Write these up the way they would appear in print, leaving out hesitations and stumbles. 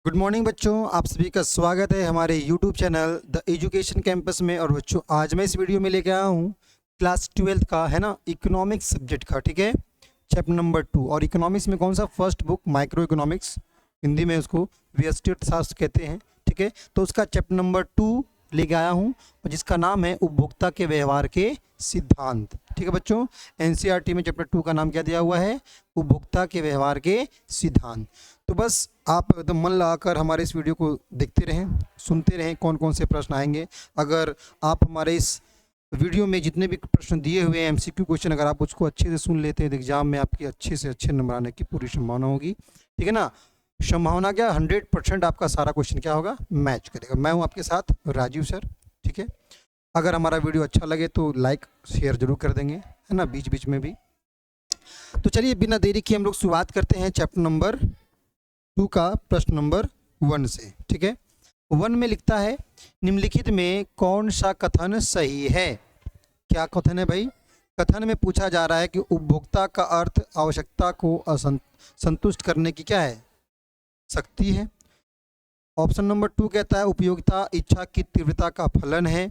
Good morning बच्चों, आप सभी का स्वागत है हमारे YouTube channel the education campus में। और बच्चों, आज मैं इस वीडियो में लेके आया हूँ क्लास 12th का, है ना, इकोनॉमिक्स सब्जेक्ट का। ठीक है, चैप्टर नंबर 2। और इकोनॉमिक्स में कौन सा? First book micro economics, Hindi में उसको व्यष्टि अर्थशास्त्र कहते हैं। ठीक है, तो उसका चैप्टर नंबर 2 लेके आया हूँ, और जिसका नाम है उपभोक्ता के व्यवहार के सिद्धांत। ठीक है बच्चों, एनसीईआरटी में चैप्टर 2 का नाम क्या दिया हुआ है? उपभोक्ता के व्यवहार के सिद्धांत। तो बस आप एकदम मन लगाकर हमारे इस वीडियो को देखते रहें, सुनते रहें कौन कौन से प्रश्न आएंगे। अगर आप हमारे इस वीडियो में जितने भी प्रश्न दिए हुए हैं एमसीक्यू क्वेश्चन, अगर आप उसको अच्छे से सुन लेते हैं तो एग्जाम में आपकी अच्छे से अच्छे नंबर आने की पूरी संभावना होगी। ठीक है ना? संभावना क्या? 100% आपका सारा क्वेश्चन क्या होगा? मैच करेगा। मैं हूँ आपके साथ राजीव सर। ठीक है, अगर हमारा वीडियो अच्छा लगे तो लाइक शेयर जरूर कर देंगे, है ना, बीच बीच में भी। तो चलिए बिना देरी की हम लोग शुरुआत करते हैं चैप्टर नंबर 2 का प्रश्न नंबर 1 से। ठीक है, 1 में लिखता है, निम्नलिखित में कौन सा कथन सही है? क्या कथन है भाई? कथन में पूछा जा रहा है कि उपभोक्ता का अर्थ आवश्यकता को संतुष्ट करने की क्या है? शक्ति है। ऑप्शन नंबर 2 कहता है उपयोगिता इच्छा की तीव्रता का फलन है।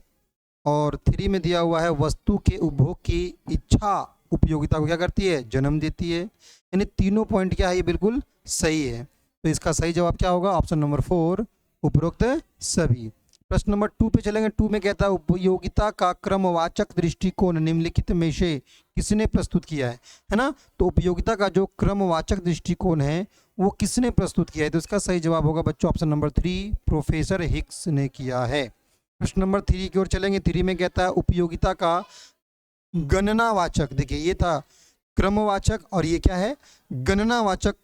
और 3 में दिया हुआ है वस्तु के उपभोग की इच्छा उपयोगिता को क्या करती है? जन्म देती है। यानी तीनों पॉइंट क्या है? ये बिल्कुल सही है। तो इसका सही जवाब क्या होगा? ऑप्शन नंबर 4, उपरोक्त सभी। प्रश्न नंबर 2 पे चलेंगे। 2 में कहता है उपयोगिता का क्रमवाचक दृष्टिकोण निम्नलिखित में से किसने प्रस्तुत किया है ना? तो उपयोगिता का जो क्रमवाचक दृष्टिकोण है वो किसने प्रस्तुत किया है? तो इसका सही जवाब होगा बच्चों ऑप्शन नंबर 3, प्रोफेसर हिक्स ने किया है। प्रश्न नंबर 3 की ओर चलेंगे। 3 में कहता है उपयोगिता का गणनावाचक, देखिए ये था क्रमवाचक और ये क्या है? गणनावाचक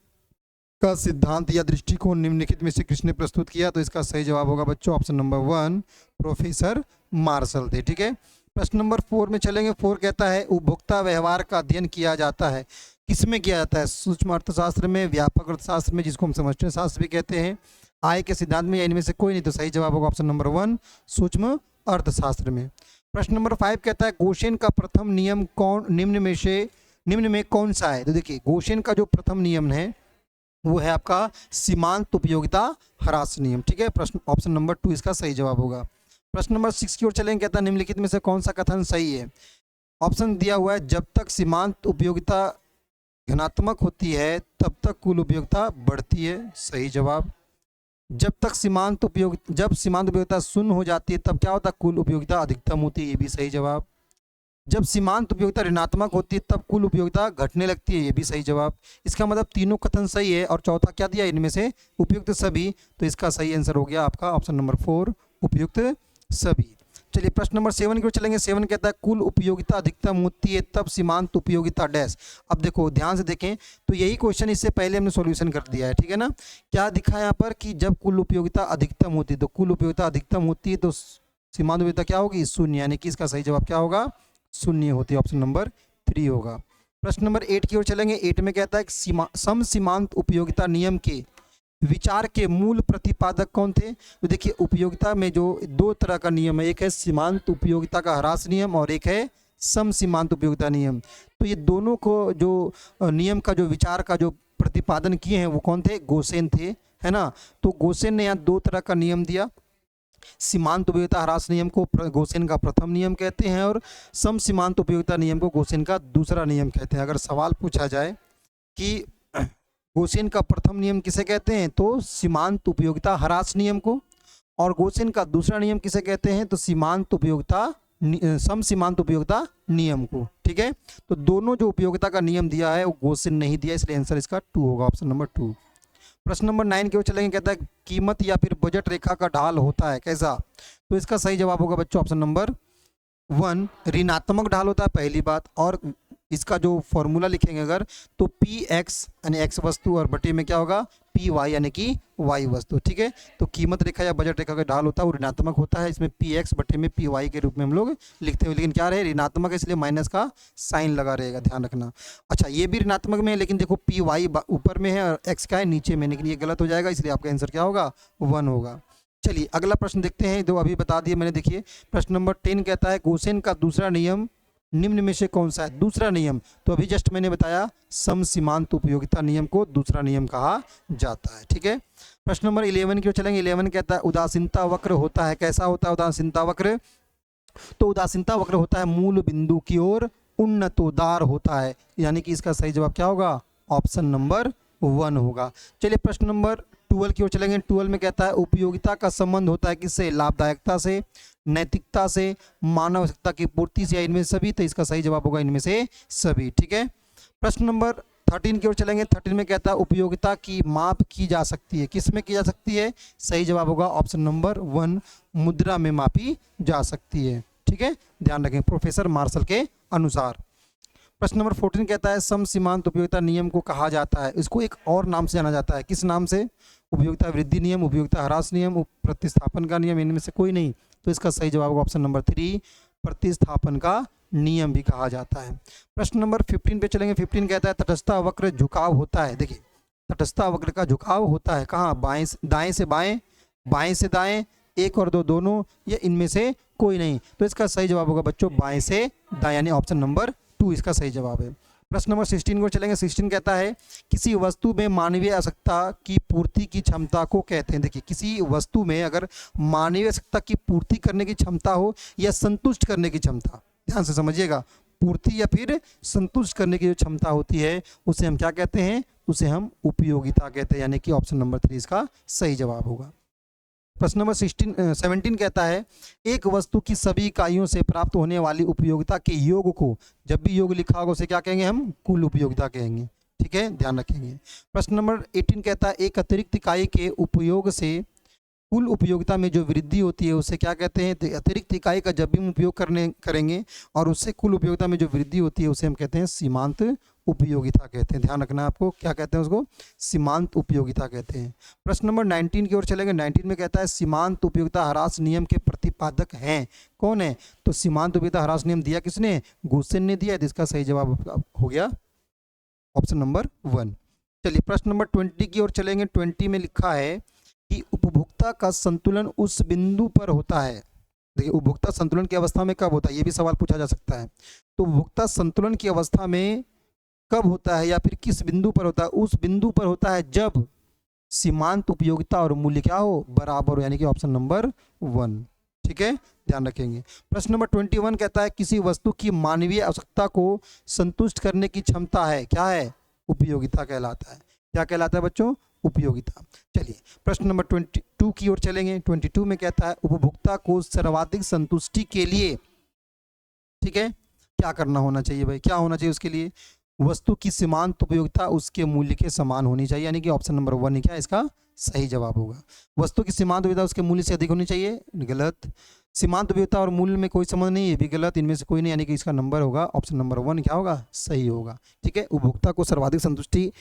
का सिद्धांत या दृष्टिकोण निम्नलिखित में से किसने प्रस्तुत किया? तो इसका सही जवाब होगा बच्चों ऑप्शन नंबर 1, प्रोफेसर मार्शल थे। ठीक है, प्रश्न नंबर 4 में चलेंगे। 4 कहता है उपभोक्ता व्यवहार का अध्ययन किया जाता है। किसमें किया जाता है? सूक्ष्म अर्थशास्त्र में, व्यापक अर्थशास्त्र में, जिसको हम समष्टि शास्त्र भी कहते हैं, आय के सिद्धांत में, या इनमें से कोई नहीं। तो सही जवाब होगा ऑप्शन नंबर 1, सूक्ष्म अर्थशास्त्र में। प्रश्न नंबर 5 कहता है गोशेन का प्रथम नियम निम्न में कौन सा है? तो देखिए गोशेन का जो प्रथम नियम है वो है आपका सीमांत उपयोगिता ह्रास नियम। ठीक है, प्रश्न ऑप्शन नंबर 2 इसका सही जवाब होगा। प्रश्न नंबर 6 की ओर चलेंगे। कहता है निम्नलिखित में से कौन सा कथन सही है? ऑप्शन दिया हुआ है जब तक सीमांत उपयोगिता धनात्मक होती है तब तक कुल उपयोगिता बढ़ती है। सही जवाब। जब सीमांत उपयोगिता शून्य हो जाती है तब क्या होता है? कुल उपयोगिता अधिकतम होती है। ये भी सही जवाब। जब सीमांत उपयोगिता ऋणात्मक होती है तब कुल उपयोगिता घटने लगती है। ये भी सही जवाब। इसका मतलब तीनों कथन सही है। और चौथा क्या दिया इनमें से? उपयुक्त सभी। तो इसका सही आंसर हो गया आपका ऑप्शन नंबर 4, उपयुक्त सभी। चलिए प्रश्न नंबर 7 की ओर चलेंगे। 7 कहता है कुल उपयोगिता अधिकतम होती है तब सीमांत उपयोगिता डैश। अब देखो ध्यान से देखें तो यही क्वेश्चन इससे पहले हमने सॉल्यूशन कर दिया है। ठीक है ना? क्या दिखा यहाँ पर कि जब कुल उपयोगिता अधिकतम होती है, तो कुल उपयोगिता अधिकतम होती है तो सीमांत उपयोगिता क्या होगी? शून्य। यानी कि इसका सही जवाब क्या होगा? शून्य होती है। ऑप्शन नंबर 3 होगा। प्रश्न नंबर 8 की ओर चलेंगे। 8 में कहता है सम सीमांत उपयोगिता नियम के विचार के मूल प्रतिपादक कौन थे? तो देखिए उपयोगिता में जो दो तरह का नियम है, एक है सीमांत उपयोगिता का ह्रास नियम और एक है सम सीमांत उपयोगिता नियम। तो ये दोनों को जो नियम का जो विचार का जो प्रतिपादन किए हैं वो कौन थे? गोसेन थे, है ना? तो गोसेन ने यहाँ दो तरह का नियम दिया। सीमांत उपयोगिता ह्रास नियम को गोसेन का प्रथम नियम कहते हैं और सम सीमांत उपयोगिता नियम को गोसेन का दूसरा नियम कहते हैं। अगर सवाल पूछा जाए कि गोसेन का प्रथम नियम किसे कहते हैं, तो सीमांत उपयोगिता ह्रास नियम को, और गोसेन का दूसरा नियम किसे कहते हैं, तो सीमांत उपयोगिता सम सीमांत उपयोगिता नियम को। ठीक है, तो दोनों जो उपयोगिता का नियम दिया है वो गोसेन नहीं दिया, इसलिए आंसर इसका 2 होगा, ऑप्शन नंबर 2। प्रश्न नंबर 9 की ओर चलेंगे। कहता है कीमत या फिर बजट रेखा का ढाल होता है कैसा? तो इसका सही जवाब होगा बच्चों ऑप्शन नंबर 1, ऋणात्मक ढाल होता है, पहली बात। और इसका जो फॉर्मूला लिखेंगे अगर, तो पी एक्स यानी एक्स वस्तु और बटे में क्या होगा? पी वाई यानी कि वाई वस्तु। ठीक है, तो कीमत रेखा या बजट रेखा का ढाल होता है वो ऋणात्मक होता है। इसमें पी एक्स बटे में पी वाई के रूप में हम लोग लिखते हैं, लेकिन क्या रहे? ऋणात्मक है, इसलिए माइनस का साइन लगा रहेगा, ध्यान रखना। अच्छा, ये भी ऋणात्मक में है, लेकिन देखो पी वाई ऊपर में है और एक्स क्या है? नीचे में, लेकिन ये गलत हो जाएगा, इसलिए आपका आंसर क्या होगा? 1 होगा। चलिए अगला प्रश्न देखते हैं, जो अभी बता दिए मैंने। देखिए प्रश्न नंबर 10 कहता है गोसेन का दूसरा नियम निम्न में से कौन सा है दूसरा नियम? तो अभी जस्ट मैंने बताया सम सीमांत उपयोगिता नियम को दूसरा नियम कहा जाता है। ठीक है, प्रश्न नंबर 11 की ओर चलेंगे। 11 कहता है उदासीनता वक्र होता है, कैसा होता है उदासीनता वक्र? तो उदासीनता वक्र होता है मूल बिंदु की ओर उन्नतोदार होता है, यानी कि इसका सही जवाब क्या होगा? ऑप्शन नंबर 1 होगा। चलिए प्रश्न नंबर 12 की ओर चलेंगे। 12 में कहता है उपयोगिता का संबंध होता है किससे? लाभदायकता से, नैतिकता से, मानव आवश्यकता की पूर्ति से, या इनमें से सभी? तो इसका सही जवाब होगा इनमें से सभी। ठीक है, प्रश्न नंबर 13 की ओर चलेंगे। 13 में कहता है उपयोगिता की माप की जा सकती है, किस में की जा सकती है? सही जवाब होगा ऑप्शन नंबर 1 मुद्रा में मापी जा सकती है। ठीक है, ध्यान रखें प्रोफेसर मार्शल के अनुसार। प्रश्न नंबर 14 कहता है सम सीमांत उपयोगिता नियम को कहा जाता है, इसको एक और नाम से जाना जाता है, किस नाम से? उपयोगिता वृद्धि नियम, उपयोगिता ह्रास नियम, प्रतिस्थापन का नियम, इनमें से कोई नहीं। तो इसका सही जवाब होगा ऑप्शन नंबर 3 प्रतिस्थापन का नियम भी कहा जाता है। प्रश्न नंबर 15 पे चलेंगे। 15 कहता है तटस्थता वक्र झुकाव होता है। देखिए तटस्थता वक्र का झुकाव होता है कहाँ? बाएं दाएं से बाएं, बाएं से दाएं, एक और दो दोनों, या इनमें से कोई नहीं। तो इसका सही जवाब होगा बच्चों बाएं से दाएं, यानी ऑप्शन नंबर 2 इसका सही जवाब है। प्रश्न नंबर 16 को चलेंगे। 16 कहता है किसी वस्तु में मानवीय आवश्यकता की पूर्ति की क्षमता को कहते हैं। देखिए किसी वस्तु में अगर मानवीय आवश्यकता की पूर्ति करने की क्षमता हो या संतुष्ट करने की क्षमता, ध्यान से समझिएगा, पूर्ति या फिर संतुष्ट करने की जो क्षमता होती है उसे हम क्या कहते हैं? उसे हम उपयोगिता कहते हैं, यानी कि ऑप्शन नंबर 3 इसका सही जवाब होगा। प्रश्न नंबर 17 कहता है एक वस्तु की सभी इकाइयों से प्राप्त होने वाली उपयोगिता के योग को, जब भी योग लिखा होगा उसे क्या कहेंगे? हम कुल उपयोगिता कहेंगे। ठीक है, ध्यान रखेंगे। प्रश्न नंबर 18 कहता है एक अतिरिक्त इकाई के उपयोग से कुल उपयोगिता में जो वृद्धि होती है उसे क्या कहते हैं? तो अतिरिक्त इकाई का जब भी हम उपयोग करेंगे और उससे कुल उपयोगिता में जो वृद्धि होती है उसे हम कहते हैं सीमांत उपयोगिता कहते हैं। ध्यान रखना आपको, क्या कहते हैं उसको? सीमांत उपयोगिता कहते हैं। प्रश्न नंबर 19 की ओर चलेंगे। 19 में कहता है सीमांत उपयोगिता ह्रास नियम के प्रतिपादक हैं, कौन है? तो सीमांत उपयोगिता ह्रास नियम दिया किसने? गुसेन ने दिया। इसका सही जवाब हो गया ऑप्शन नंबर 1। चलिए प्रश्न नंबर 20 की ओर चलेंगे। 20 में लिखा है कि उपभोक्ता का संतुलन उस बिंदु पर होता है। देखिए उपभोक्ता संतुलन की अवस्था में कब होता है, ये भी सवाल पूछा जा सकता है। तो उपभोक्ता संतुलन की अवस्था में कब होता है या फिर किस बिंदु पर होता है? उस बिंदु पर होता है जब सीमांत उपयोगिता और मूल्य क्या हो? बराबर हो, यानी कि ऑप्शन नंबर 1। ठीक है, ध्यान रखेंगे। प्रश्न नंबर 21 कहता है किसी वस्तु की मानवीय आवश्यकता को संतुष्ट करने की क्षमता है, क्या है? उपयोगिता कहलाता है। क्या कहलाता है बच्चों? उपयोगिता। चलिए प्रश्न नंबर 22 की ओर चलेंगे। 22 में कहता है उपभोक्ता को सर्वाधिक संतुष्टि के लिए, ठीक है, क्या करना होना चाहिए भाई? क्या होना चाहिए उसके लिए? वस्तु की सीमांत उपयोगिता उसके मूल्य के समान होनी चाहिए, यानी कि ऑप्शन नंबर 1 क्या इसका सही जवाब होगा। वस्तु की सीमांत उपयोगिता उसके मूल्य से अधिक होनी चाहिए, गलत। सीमांत उपयोगिता और मूल्य में कोई संबंध नहीं है, भी गलत। इनमें से कोई नहीं, यानी कि इसका नंबर होगा ऑप्शन नंबर 1 क्या होगा? सही होगा। ठीक है, उपभोक्ता को सर्वाधिक संतुष्टि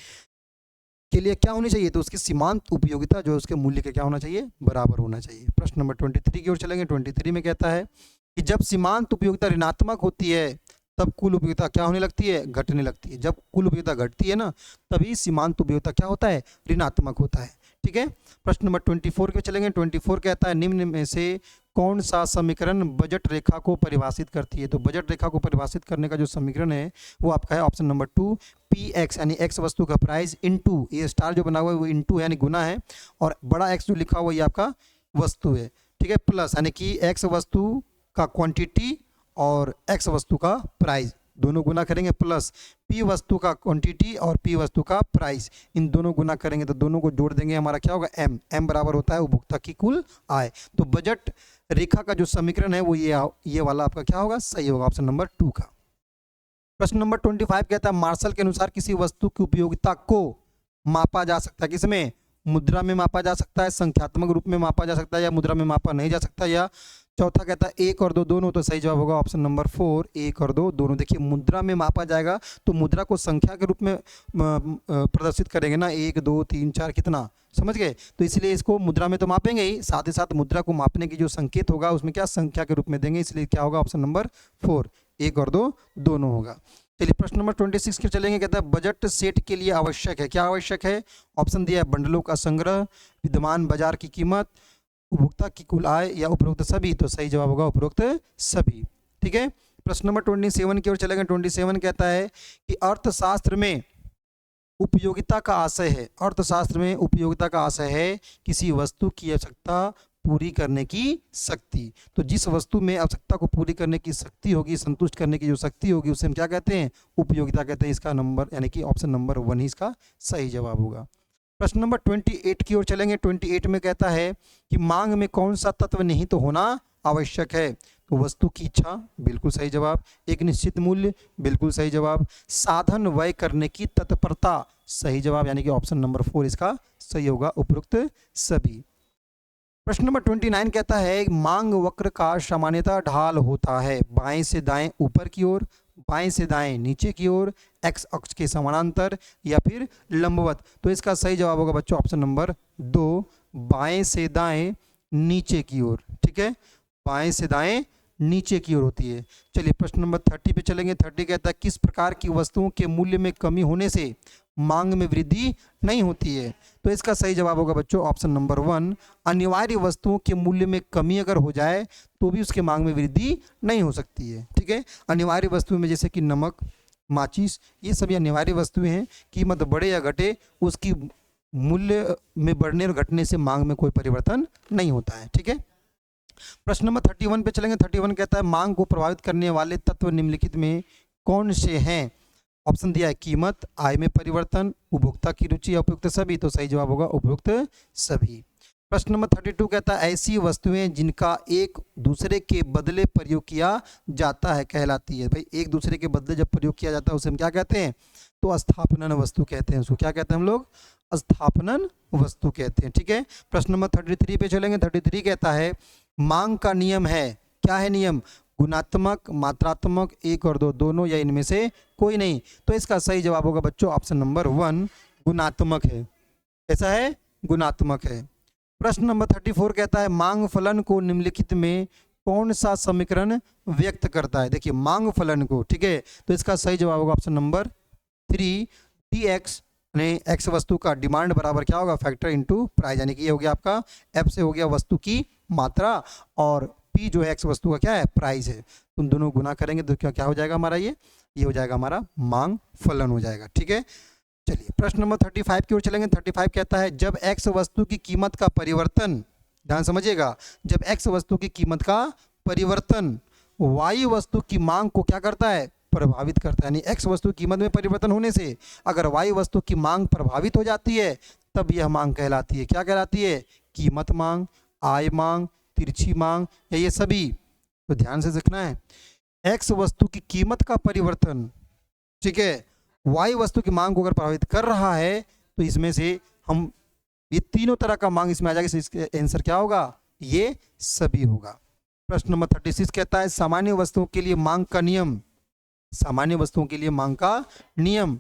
के लिए क्या होनी चाहिए? तो उसकी सीमांत उपयोगिता जो उसके मूल्य के क्या होना चाहिए? बराबर होना चाहिए। प्रश्न नंबर 23 की ओर चलेंगे। 23 में कहता है कि जब सीमांत उपयोगिता ऋणात्मक होती है तब कुल उपयोगिता क्या होने लगती है? घटने लगती है। जब कुल उपयोगिता घटती है ना तभी सीमांत उपयोगिता क्या होता है? ऋणात्मक होता है। ठीक है, प्रश्न नंबर 24 के चलेंगे। 24 कहता है निम्न में से कौन सा समीकरण बजट रेखा को परिभाषित करती है? तो बजट रेखा को परिभाषित करने का जो समीकरण है वो आपका है ऑप्शन नंबर 2 px, यानी x वस्तु का प्राइस इनटू, ये स्टार जो बना हुआ है वो इनटू यानी गुना है, और बड़ा x जो लिखा हुआ ये आपका वस्तु है। ठीक है, प्लस यानी कि x वस्तु का क्वांटिटी और x वस्तु का प्राइस दोनों गुना करेंगे, प्लस p वस्तु का क्वांटिटी और p वस्तु का प्राइस, इन दोनों गुना करेंगे तो दोनों को जोड़ देंगे, हमारा क्या होगा? m बराबर होता है उपभोक्ता की कुल आय। तो बजट रेखा का जो समीकरण है वो ये वाला आपका क्या होगा? सही होगा, ऑप्शन नंबर 2 का। प्रश्न नंबर 25 कहता है मार्शल के अनुसार किसी वस्तु की उपयोगिता को मापा जा सकता है, किसमें? मुद्रा में मापा जा सकता है, संख्यात्मक रूप में मापा जा सकता है, या मुद्रा में मापा नहीं जा सकता, या चौथा कहता है 1 और 2 दोनों। तो सही जवाब होगा ऑप्शन नंबर 4 1 और 2 दोनों। देखिए मुद्रा में मापा जाएगा तो मुद्रा को संख्या के रूप में प्रदर्शित करेंगे ना, 1 2 3 4 कितना, समझ गए? तो इसलिए इसको मुद्रा में तो मापेंगे ही, साथ ही साथ मुद्रा को मापने की जो संकेत होगा उसमें क्या संख्या के रूप में देंगे, इसलिए क्या होगा? ऑप्शन नंबर 4 1 और 2 दोनों होगा। चलिए प्रश्न नंबर 26 के चलेंगे। कहता है बजट सेट के लिए आवश्यक है, क्या आवश्यक है? ऑप्शन दिया है बंडलों का संग्रह, विद्यमान बाजार की कीमत, उपभोक्ता की कुल आय, या उपरोक्त सभी। तो सही जवाब होगा उपरोक्त सभी। ठीक है, प्रश्न नंबर 27 की ओर चलेंगे। 27 कहता है कि अर्थशास्त्र में उपयोगिता का आशय है, अर्थशास्त्र में उपयोगिता का आशय है किसी वस्तु की आवश्यकता पूरी करने की शक्ति। तो जिस वस्तु में आवश्यकता को पूरी करने की शक्ति होगी, संतुष्ट करने की जो शक्ति होगी, उसे हम क्या कहते हैं? उपयोगिता कहते हैं। इसका नंबर यानी कि ऑप्शन नंबर 1 ही इसका सही जवाब होगा। प्रश्न नंबर 28 की ओर चलेंगे। 28 में कहता है कि मांग में कौन सा तत्व निहित तो होना आवश्यक है? तो वस्तु की इच्छा, बिल्कुल सही जवाब। एक निश्चित मूल्य, बिल्कुल सही जवाब। साधन व्यय करने की तत्परता, सही जवाब, यानी कि ऑप्शन नंबर 4 इसका सही होगा, उपरोक्त सभी। प्रश्न नंबर 29 कहता है मांग वक्र का सामान्यतः ढाल होता है बाएं से दाएं ऊपर की ओर, बाएं से दाएं नीचे की ओर, एक्स अक्ष के समानांतर या फिर लंबवत। तो इसका सही जवाब होगा बच्चों ऑप्शन नंबर 2, बाएं से दाएं नीचे की ओर। ठीक है, बाएं से दाएं नीचे की ओर होती है। चलिए प्रश्न नंबर 30 पे चलेंगे। 30 कहता है किस प्रकार की वस्तुओं के मूल्य में कमी होने से मांग में वृद्धि नहीं होती है? तो इसका सही जवाब होगा बच्चों ऑप्शन नंबर 1, अनिवार्य वस्तुओं के मूल्य में कमी अगर हो जाए तो भी उसके मांग में वृद्धि नहीं हो सकती है। ठीक है, अनिवार्य वस्तुओं में जैसे कि नमक, माचिस, ये सभी अनिवार्य वस्तुएं हैं। कीमत बढ़े या घटे, उसकी मूल्य में बढ़ने और घटने से मांग में कोई परिवर्तन नहीं होता है। ठीक है, प्रश्न नंबर 31 पे चलेंगे। 31 कहता है मांग को प्रभावित करने वाले तत्व निम्नलिखित में कौन से हैं? ऑप्शन दिया है कीमत, आय में परिवर्तन, उपभोक्ता की रुचि या उपयुक्त सभी। तो सही जवाब होगा उपयुक्त सभी। प्रश्न नंबर 32 कहता है ऐसी वस्तुएं जिनका एक दूसरे के बदले प्रयोग किया जाता है कहलाती है। भाई एक दूसरे के बदले जब प्रयोग किया जाता है उसे हम क्या कहते हैं? तो स्थापनन वस्तु कहते हैं। उसको क्या कहते हैं हम लोग? स्थापनन वस्तु कहते हैं। ठीक है, प्रश्न नंबर 33 पे चलेंगे। 33 कहता है मांग का नियम है, क्या है नियम? गुणात्मक, मात्रात्मक, 1 और 2 दोनों या इनमें से कोई नहीं। तो इसका सही जवाब होगा बच्चों ऑप्शन नंबर 1, गुणात्मक है। ऐसा है, गुणात्मक है। प्रश्न नंबर 34 कहता है मांग फलन को निम्नलिखित में कौन सा समीकरण व्यक्त करता है? देखिए मांग फलन को, ठीक है, तो इसका सही जवाब होगा ऑप्शन नंबर 3, डी एक्स यानी एक्स वस्तु का डिमांड बराबर क्या होगा? फैक्टर इनटू प्राइस, यानी कि ये हो गया आपका एफ से हो गया वस्तु की मात्रा और पी जो है एक्स वस्तु का क्या है? प्राइस है। तुम दोनों गुना करेंगे तो क्या हो जाएगा हमारा? ये हो जाएगा हमारा मांग फलन हो जाएगा। ठीक है, चलिए प्रश्न नंबर 35 की ओर चलेंगे। 35 कहता है जब एक्स वस्तु की कीमत का परिवर्तन, ध्यान समझिएगा, जब एक्स वस्तु की कीमत का परिवर्तन वाई वस्तु की मांग को क्या करता है? प्रभावित करता है। यानी एक्स वस्तु की कीमत में परिवर्तन होने से अगर वाई वस्तु की मांग प्रभावित हो जाती है तब यह मांग कहलाती है। क्या कहलाती है? कीमत मांग, आय मांग, तिरछी मांग या ये सभी। तो ध्यान से सीखना है, एक्स वस्तु की कीमत का परिवर्तन, ठीक है, वाई वस्तु की मांग को अगर प्रभावित कर रहा है तो इसमें से हम ये तीनों तरह का मांग इसमें आ जाएगा। इसका आंसर क्या होगा? ये सभी होगा। प्रश्न नंबर 36 कहता है सामान्य वस्तुओं के लिए मांग का नियम, सामान्य वस्तुओं के लिए मांग का नियम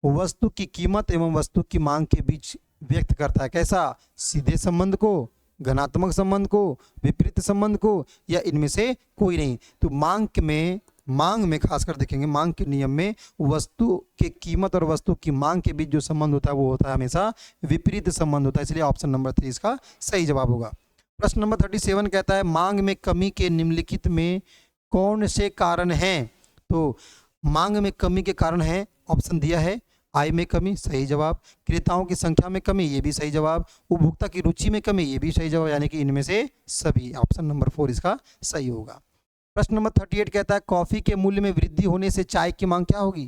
वस्तु की कीमत एवं वस्तु की मांग के बीच व्यक्त करता है। कैसा? सीधे संबंध को, घनात्मक संबंध को, विपरीत संबंध को या इनमें से कोई नहीं। तो मांग में खासकर देखेंगे, मांग के नियम में वस्तु के कीमत और वस्तु की मांग के बीच जो संबंध होता है वो होता है हमेशा विपरीत संबंध होता है। इसलिए ऑप्शन नंबर 3 इसका सही जवाब होगा। प्रश्न नंबर 37 कहता है मांग में कमी के निम्नलिखित में कौन से कारण हैं? तो मांग में कमी के कारण है, ऑप्शन दिया है आय में कमी, सही जवाब। क्रेताओं की संख्या में कमी, ये भी सही जवाब। उपभोक्ता की रुचि में कमी, ये भी सही जवाब, यानी कि इनमें से सभी। ऑप्शन नंबर 4 इसका सही होगा। प्रश्न नंबर 38 कहता है कॉफी के मूल्य में वृद्धि होने से चाय की मांग क्या होगी?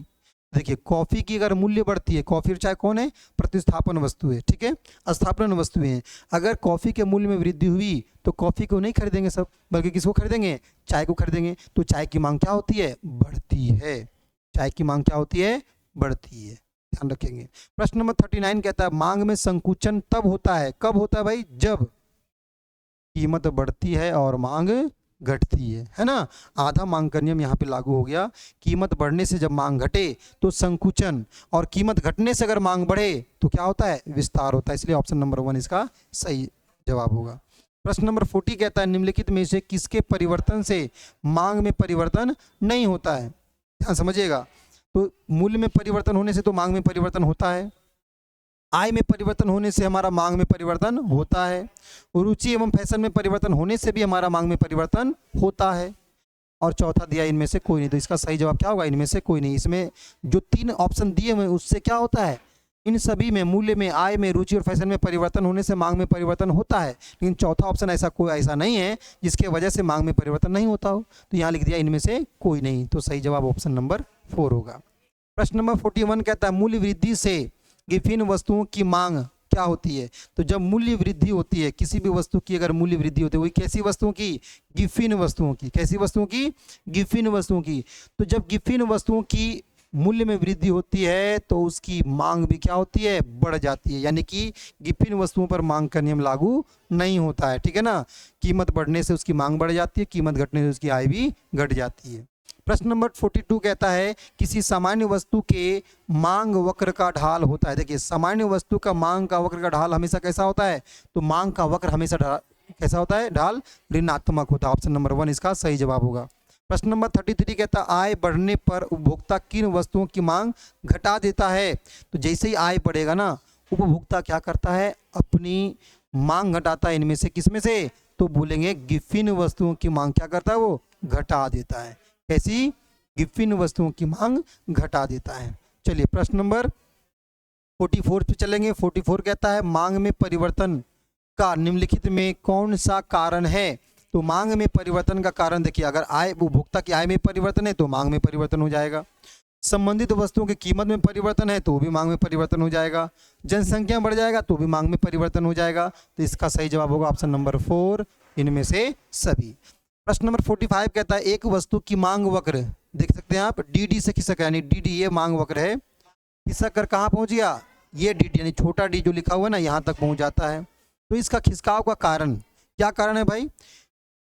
देखिए कॉफी की अगर मूल्य बढ़ती है, कॉफी और चाय कौन है? प्रतिस्थापन वस्तु है, ठीक है, स्थापन वस्तुएं हैं। अगर कॉफी के मूल्य में वृद्धि हुई तो कॉफी को नहीं खरीदेंगे सब, बल्कि किसको खरीदेंगे? चाय को खरीदेंगे। तो चाय की मांग क्या होती है? बढ़ती है। चाय की मांग क्या होती है? बढ़ती है, ध्यान रखेंगे। प्रश्न नंबर 39 कहता है मांग में संकुचन तब होता है, कब होता है भाई? जब कीमत बढ़ती है और मांग घटती है ना। आधा मांग का नियम यहाँ पे लागू हो गया। कीमत बढ़ने से जब मांग घटे तो संकुचन, और कीमत घटने से अगर मांग बढ़े तो क्या होता है? विस्तार होता है। इसलिए ऑप्शन नंबर 1 इसका सही जवाब होगा। प्रश्न नंबर 40 कहता है निम्नलिखित में से किसके परिवर्तन से मांग में परिवर्तन नहीं होता है? ध्यान समझिएगा, तो मूल्य में परिवर्तन होने से तो मांग में परिवर्तन होता है, आय में परिवर्तन होने से हमारा मांग में परिवर्तन होता है, रुचि एवं फैशन में परिवर्तन होने से भी हमारा मांग में परिवर्तन होता है, और चौथा दिया इनमें से कोई नहीं। तो इसका सही जवाब क्या होगा? इनमें से कोई नहीं। इसमें जो 3 ऑप्शन दिए हुए उससे क्या होता है? इन सभी में मूल्य में, आय में, रुचि और फैशन में परिवर्तन होने से मांग में परिवर्तन होता है। लेकिन चौथा ऑप्शन ऐसा नहीं है जिसके वजह से मांग में परिवर्तन नहीं होता हो। तो यहाँ लिख दिया इनमें से कोई नहीं। तो सही जवाब ऑप्शन नंबर 4 होगा। प्रश्न नंबर 41 कहता है मूल्य वृद्धि से विभिन्न वस्तुओं की मांग क्या होती है? तो जब मूल्य वृद्धि होती है किसी भी वस्तु की, अगर मूल्य वृद्धि होती है, वही कैसी वस्तुओं की? विभिन्न वस्तुओं की। कैसी वस्तुओं की? विभिन्न वस्तुओं की। तो जब विभिन्न वस्तुओं की मूल्य में वृद्धि होती है तो उसकी मांग भी क्या होती है? बढ़ जाती है। यानी कि विभिन्न वस्तुओं पर मांग का नियम लागू नहीं होता है, ठीक है ना। कीमत बढ़ने से उसकी मांग बढ़ जाती है, कीमत घटने से उसकी आय भी घट जाती है। प्रश्न नंबर 42 कहता है किसी सामान्य वस्तु के मांग वक्र का ढाल होता है। देखिए, सामान्य वस्तु का मांग का वक्र का ढाल हमेशा कैसा होता है? तो मांग का वक्र हमेशा कैसा होता है? ढाल ऋणात्मक होता है। ऑप्शन नंबर 1 इसका सही जवाब होगा। प्रश्न नंबर 33 कहता है आय बढ़ने पर उपभोक्ता किन वस्तुओं की मांग घटा देता है? तो जैसे ही आय बढ़ेगा ना, उपभोक्ता क्या करता है? अपनी मांग घटाता है। इनमें से किसमें से? तो बोलेंगे विभिन्न वस्तुओं की मांग क्या करता है? वो घटा देता है। कैसी? विभिन्न वस्तुओं की मांग घटा देता है। चलिए प्रश्न नंबर 44 पे चलेंगे। 44 कहता है मांग में परिवर्तन का निम्नलिखित में कौन सा कारण है? तो मांग में परिवर्तन का कारण देखिए, अगर आय, उपभोक्ता की आय में परिवर्तन है तो मांग में परिवर्तन हो जाएगा। संबंधित वस्तुओं की कीमत में परिवर्तन है तो भी मांग में परिवर्तन हो जाएगा। जनसंख्या बढ़ जाएगा तो भी मांग में परिवर्तन हो जाएगा। तो इसका सही जवाब होगा ऑप्शन नंबर 4 इनमें से सभी। प्रश्न नंबर 45 कहता है एक वस्तु की मांग वक्र, देख सकते हैं आप, डी से खिसक, यानी डी ये मांग वक्र है, खिसक कर कहाँ पहुंच गया? ये डी यानी छोटा डी जो लिखा हुआ है ना, यहाँ तक पहुंच जाता है। तो इसका खिसकाव का कारण क्या कारण है भाई?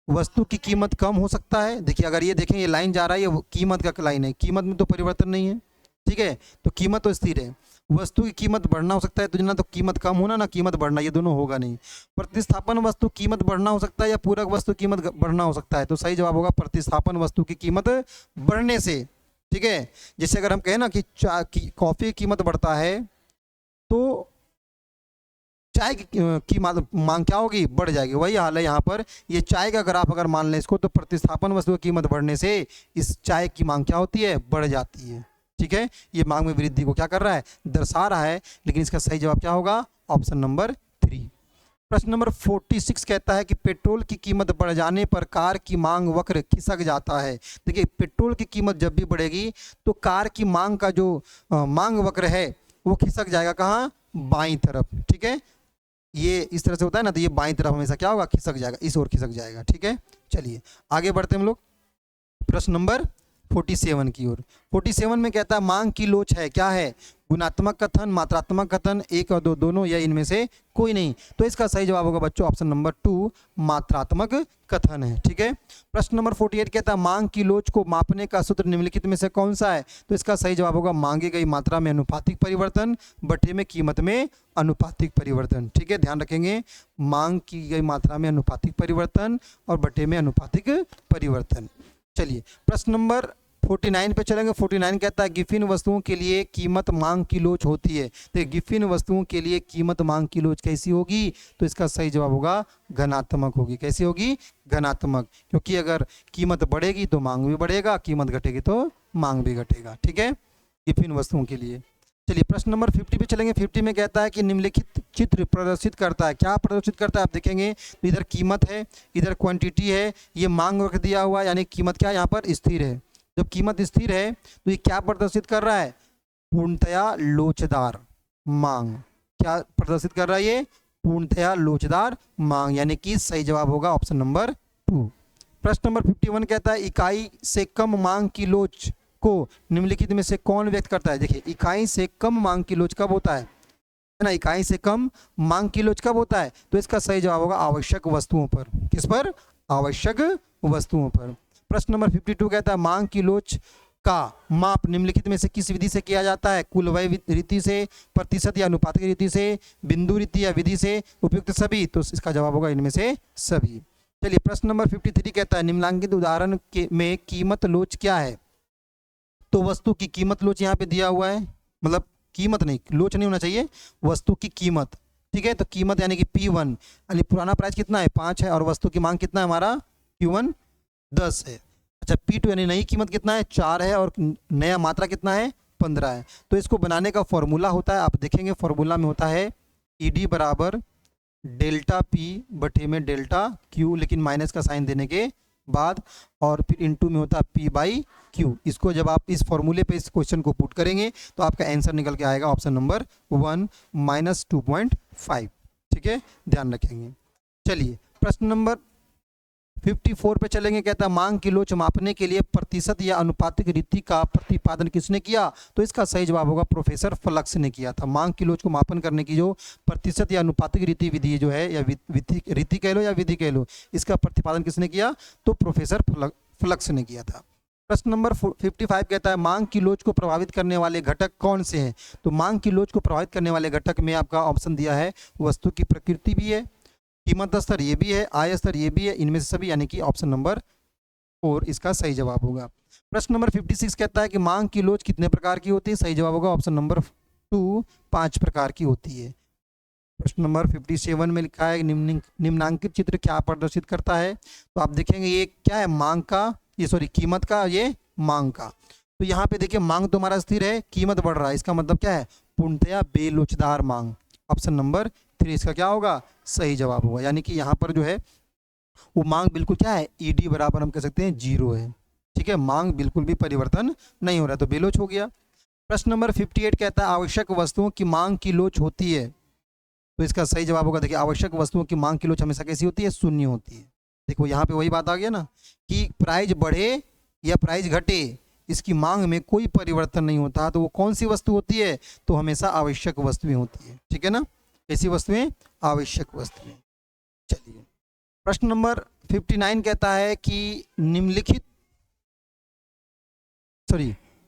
वस्तु की कीमत कम हो सकता है। देखिए, अगर ये देखें, ये लाइन जा रहा है, ये कीमत का लाइन है, कीमत में तो परिवर्तन नहीं है, ठीक है, तो कीमत तो स्थिर है। वस्तु की कीमत बढ़ना हो सकता है, तो ना तो कीमत कम होना ना कीमत बढ़ना, ये दोनों होगा नहीं। प्रतिस्थापन वस्तु कीमत बढ़ना हो सकता है या पूरक वस्तु कीमत बढ़ना हो सकता है। तो सही जवाब होगा प्रतिस्थापन वस्तु की कीमत बढ़ने से, ठीक है। जैसे अगर हम कहें ना कि कॉफ़ी की कीमत बढ़ता है तो चाय की मांग क्या होगी? बढ़ जाएगी। वही हाल है यहाँ पर। ये चाय का ग्राफ अगर मान लें इसको, तो प्रतिस्थापन वस्तु की कीमत बढ़ने से इस चाय की मांग क्या होती है? बढ़ जाती है, ठीक है। ये मांग में वृद्धि को क्या कर रहा है? दर्शा रहा है। लेकिन इसका सही जवाब क्या होगा? Option number 3। प्रश्न नंबर 46 कहता है कि पेट्रोल की कीमत बढ़ जाने पर कार की मांग वक्र खिसक जाता है। देखिए, पेट्रोल की कीमत जब भी बढ़ेगी तो कार की मांग का जो मांग वक्र है वो खिसक जाएगा। कहाँ? बाईं तरफ, ठीक है। ये इस तरह से होता है ना, तो ये बाईं तरफ हमेशा क्या होगा? खिसक जाएगा, इस ओर खिसक जाएगा, ठीक है। चलिए आगे बढ़ते हैं हम लोग प्रश्न नंबर 47 की ओर। 47 में कहता है मांग की लोच है, क्या है? गुणात्मक कथन, मात्रात्मक कथन, 1 और 2 दोनों, या इनमें से कोई नहीं। तो इसका सही जवाब होगा बच्चों ऑप्शन नंबर 2 मात्रात्मक कथन है, ठीक है। प्रश्न नंबर 48 कहता है मांग की लोच को मापने का सूत्र निम्नलिखित में से कौन सा है? तो इसका सही जवाब होगा मांगी गई मात्रा में अनुपातिक परिवर्तन बटे में कीमत में अनुपातिक परिवर्तन, ठीक है। ध्यान रखेंगे, मांग की गई मात्रा में अनुपातिक परिवर्तन और बटे में अनुपातिक परिवर्तन। चलिए प्रश्न नंबर 49 पे चलेंगे। 49 कहता है विभिन्न वस्तुओं के लिए कीमत मांग की लोच होती है। तो विभिन्न वस्तुओं के लिए कीमत मांग की लोच कैसी होगी? तो इसका सही जवाब होगा घनात्मक होगी। कैसी होगी? घनात्मक, क्योंकि अगर कीमत बढ़ेगी तो मांग भी बढ़ेगा, कीमत घटेगी तो मांग भी घटेगा, ठीक है, विभिन्न वस्तुओं के लिए। चलिए प्रश्न नंबर 50 पे चलेंगे। 50 में कहता है कि निम्नलिखित चित्र प्रदर्शित करता है, क्या प्रदर्शित करता है? आप देखेंगे तो इधर कीमत है, इधर क्वांटिटी है, ये मांग वक्र दिया हुआ है, यानी कीमत क्या यहाँ पर? स्थिर है। जब कीमत स्थिर है तो ये क्या प्रदर्शित कर रहा है? पूर्णतया लोचदार मांग। क्या प्रदर्शित कर रहा है ये? पूर्णतया लोचदार मांग, यानी कि सही जवाब होगा ऑप्शन नंबर 2। प्रश्न नंबर 51 कहता है इकाई से कम मांग की लोच को निम्नलिखित में से कौन व्यक्त करता है? देखिए, इकाई से कम मांग की लोच कब होता है ना? इकाई से कम मांग की लोच कब होता है? तो इसका सही जवाब होगा आवश्यक वस्तुओं पर। किस पर? आवश्यक वस्तुओं पर। प्रश्न नंबर 52 कहता है मांग की लोच का माप निम्नलिखित में से किस विधि से किया जाता है? कुल व्यय रीति से, प्रतिशत या अनुपातिक रीति से, बिंदु रीति या विधि से, उपयुक्त सभी। तो इसका जवाब होगा इनमें से सभी। चलिए प्रश्न नंबर 53 कहता है निम्नलिखित उदाहरण में कीमत लोच क्या है? तो वस्तु की कीमत लोच यहाँ पे दिया हुआ है, मतलब कीमत नहीं, लोच नहीं होना चाहिए, वस्तु की कीमत, ठीक है। तो कीमत यानी कि P1, यानी पुराना प्राइस कितना है? 5 है, और वस्तु की मांग कितना है हमारा? Q1 10 है। अच्छा P2 यानी नई कीमत कितना है 4 है और नया मात्रा कितना है 15 है। तो इसको बनाने का फॉर्मूला होता है, आप देखेंगे फॉर्मूला में होता है ED बराबर डेल्टा P बटे में डेल्टा Q, लेकिन माइनस का साइन देने के बाद, और फिर इनटू में होता है P बाई Q। इसको जब आप इस फॉर्मूले पे इस क्वेश्चन को पुट करेंगे तो आपका आंसर निकल के आएगा ऑप्शन नंबर 1 -2.5। ठीक है, ध्यान रखेंगे। चलिए प्रश्न नंबर 54 पे चलेंगे। कहता है मांग की लोच मापने के लिए प्रतिशत या अनुपातिक रीति का प्रतिपादन किसने किया? तो इसका सही जवाब होगा प्रोफेसर फ्लक्स ने किया था। मांग की लोच को मापन करने की जो प्रतिशत या अनुपातिक रीति विधि जो है, या रीति कह लो या विधि कह लो, इसका प्रतिपादन किसने किया? तो प्रोफेसर फ्लक्स ने किया था। प्रश्न नंबर 55 कहता है मांग की लोच को प्रभावित करने वाले घटक कौन से हैं? तो मांग की लोच को प्रभावित करने वाले घटक में आपका ऑप्शन दिया है वस्तु की प्रकृति भी है, कीमत स्तर ये भी है, आय स्तर ये भी है, इनमें से सभी, यानी कि ऑप्शन नंबर 4 इसका सही जवाब होगा। प्रश्न नंबर 56 कहता है कि मांग की लोच कितने प्रकार की होती है? सही जवाब होगा ऑप्शन नंबर 2 5 प्रकार की होती है। प्रश्न नंबर 57 में लिखा है निम्नांकित चित्र क्या प्रदर्शित करता है? तो आप देखेंगे ये क्या है, मांग का, ये सॉरी कीमत का, ये मांग का। तो यहाँ पे देखिए मांग तो हमारा स्थिर है, कीमत बढ़ रहा है, इसका मतलब क्या है? पूर्णतया बेलोचदार मांग। ऑप्शन नंबर 3 इसका क्या होगा? सही जवाब होगा। यानी कि यहाँ पर जो है वो मांग बिल्कुल क्या है, ED बराबर हम कह सकते हैं 0 है। ठीक है, मांग बिल्कुल भी परिवर्तन नहीं हो रहा, तो बेलोच हो गया। प्रश्न नंबर 58 कहता है आवश्यक वस्तुओं की मांग की लोच होती है। तो इसका सही जवाब होगा, देखिए आवश्यक वस्तुओं की मांग की लोच हमेशा कैसी होती है? शून्य होती है। देखो यहाँ पे वही बात आ गया ना कि प्राइस बढ़े या प्राइस घटे, इसकी मांग में कोई परिवर्तन नहीं होता, तो वो कौन सी वस्तु होती है? तो हमेशा आवश्यक वस्तुएं होती है। ठीक है ना, ऐसी वस्तुएं आवश्यक वस्तुएं। चलिए प्रश्न नंबर 59 कहता है कि निम्नलिखित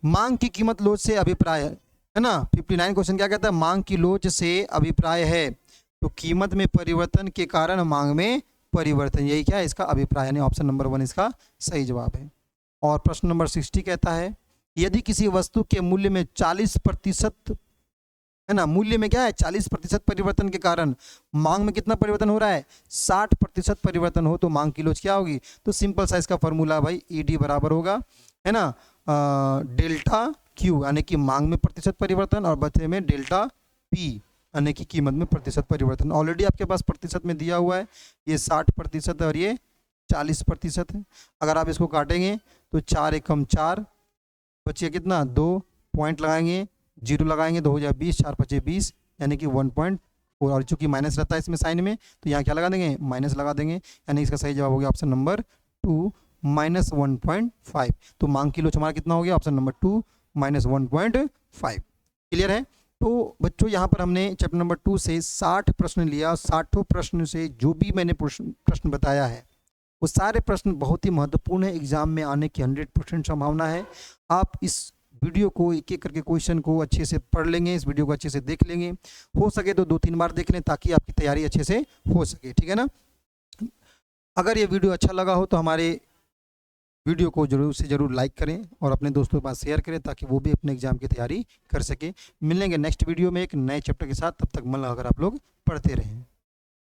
मांग की कीमत लोच से अभिप्राय है ना। 59 क्वेश्चन क्या कहता है? मांग की लोच से अभिप्राय है तो कीमत में परिवर्तन के कारण मांग में परिवर्तन, यही क्या है? इसका अभिप्राय, यानी ऑप्शन नंबर 1 इसका सही जवाब है। और प्रश्न नंबर 60 कहता है यदि किसी वस्तु के मूल्य में 40% है ना, मूल्य में क्या है 40% परिवर्तन के कारण मांग में कितना परिवर्तन हो रहा है? 60% परिवर्तन हो तो मांग की लोच क्या होगी? तो सिंपल सा इसका फॉर्मूला भाई ED बराबर होगा है ना डेल्टा Q, यानी कि मांग में प्रतिशत परिवर्तन, और बचे में डेल्टा P यानी कि कीमत में प्रतिशत परिवर्तन। ऑलरेडी आपके पास प्रतिशत में दिया हुआ है, ये 60% और ये 40% है। अगर आप इसको काटेंगे तो 4 एकम 4 बचे कितना? 2 पॉइंट लगाएंगे, 0 लगाएंगे, 2 हो जाए 20, 4 5 20, यानी कि 1.4, और चूंकि माइनस रहता है इसमें साइन में तो यहाँ क्या लगा देंगे? माइनस लगा देंगे, यानी इसका सही जवाब हो गया ऑप्शन नंबर 2 -1.5। तो मांग की लोच हमारा कितना हो गया? Option number 2 -1.5। क्लियर है? तो बच्चों यहाँ पर हमने चैप्टर नंबर 2 से 60 प्रश्न लिया, 60 प्रश्न से जो भी मैंने प्रश्न बताया है वो सारे प्रश्न बहुत ही महत्वपूर्ण है, एग्जाम में आने की 100% संभावना है। आप इस वीडियो को एक एक करके क्वेश्चन को अच्छे से पढ़ लेंगे, इस वीडियो को अच्छे से देख लेंगे, हो सके तो 2-3 बार देख लें ताकि आपकी तैयारी अच्छे से हो सके। ठीक है ना। अगर ये वीडियो अच्छा लगा हो तो हमारे वीडियो को जरूर से जरूर लाइक करें और अपने दोस्तों के पास शेयर करें ताकि वो भी अपने एग्जाम की तैयारी कर सके। मिलेंगे नेक्स्ट वीडियो में एक नए चैप्टर के साथ, तब तक मन लगाकर आप लोग पढ़ते रहें।